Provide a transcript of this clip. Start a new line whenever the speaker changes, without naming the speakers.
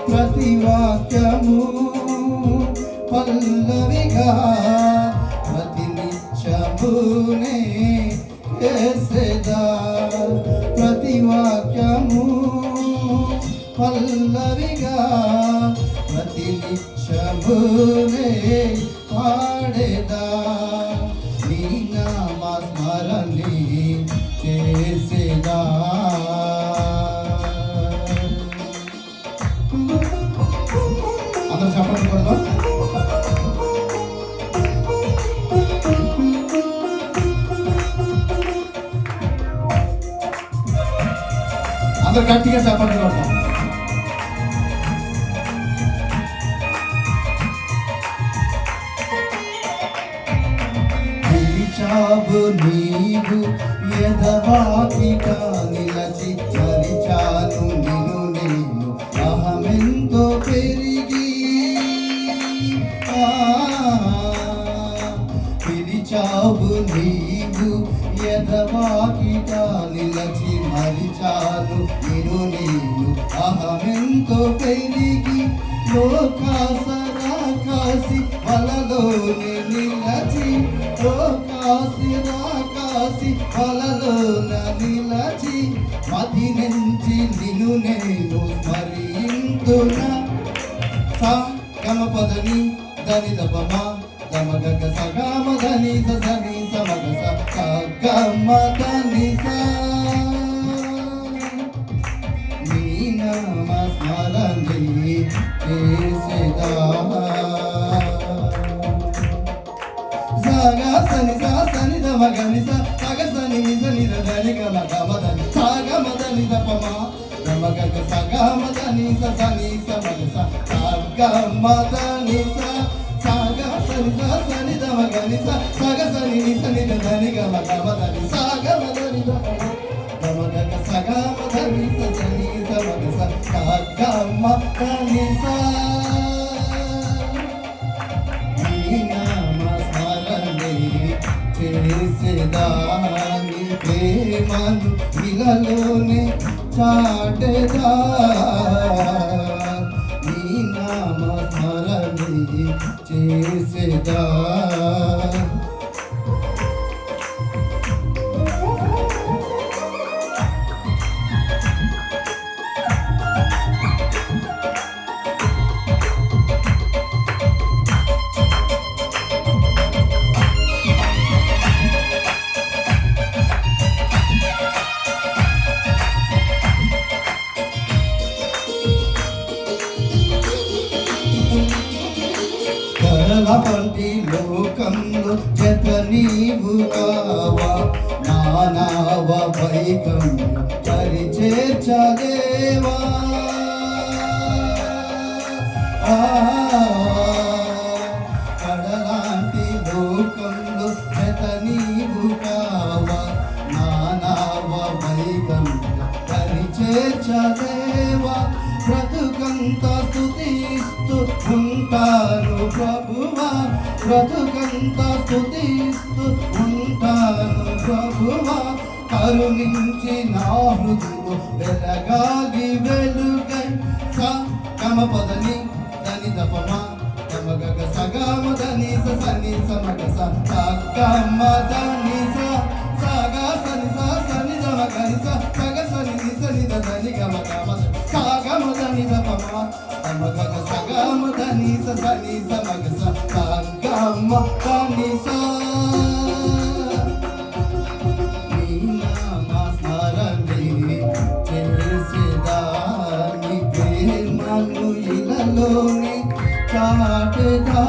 ప్రతి వాక్యము పల్లవిగా ప్రతి నిత్యమునే చేసేదా. ప్రతి వాక్యము పల్లవిగా ప్రతి నిత్యమునే పాడేదా. నీ నామ స్మరణి చేసేదా. అందరూ చెప్పండి కూడా అందరు గట్టిగా చెప్పండి కూడా. పిలిచావు నీవు ఎదవాకిట నిలచి మరిచాను నిన్ను నేను అహమెంతో పెరిగి. పిలిచావు నీవు ఎదవాకిట నిలచి మరిచాను నిన్ను నేను అహమెంతో పెరిగి. లోకాసరాకాసి వలలోనే నిలచి లోకాసిరాకాసి వలలోన నిలచి మది నుంచి నిన్ను నేను స్మరింతున్నా. సా గమ పదని దని దపమ గమ గగ సగమ దని సని సమగ సగమ దని సా. నీ నామ స్మరణి చేసేదా. సాగా సని సా సని దమ గని స సగ సని నిజ నిద దని గమ గమ దని సగమ దని దపమ గమ గగ సగమ దని సని సమగ సగమ దని స సాగ సని సా సని దమ గని స సగ సని నిజ నిద దని గమ గమ దని సగమ దని దపమ గమ గగ సగమ దని సని సమగ సగమ దని స. చేసేదాని ప్రేమను ఇలలోనే చాటెదా. నీ నామ స్మరణి చేసేదా. వంటి లోకంలో జత నీవు కావా. నానావ వైకం పరిచేర్చలేవా. కడలాంటి లోకంలో జత నీవు కావా. నానావ వైకం పరిచేర్చలేవా. బ్రతుకంతా స్తుతిస్తూ ఉంటాను ప్రభువా. బ్రతుకంతా స్తుతిస్తూ ఉంటాను ప్రభువా. కరుణించి నా హృదయం వెలగాలి వెలుగై. స గమ పదని దని దపమ గమ గగ సగమ దని సని సమగ సగమ దని సగ సని సని దమ గని సగ సని సని దని గమ గమ సగమ దని దపమ గమ గగ సగమ దని సని సమగ సగమ దని స. నీ నామ స్మరణి చేసేదా. నీ ప్రేమను ఇలలోని చాటెదా.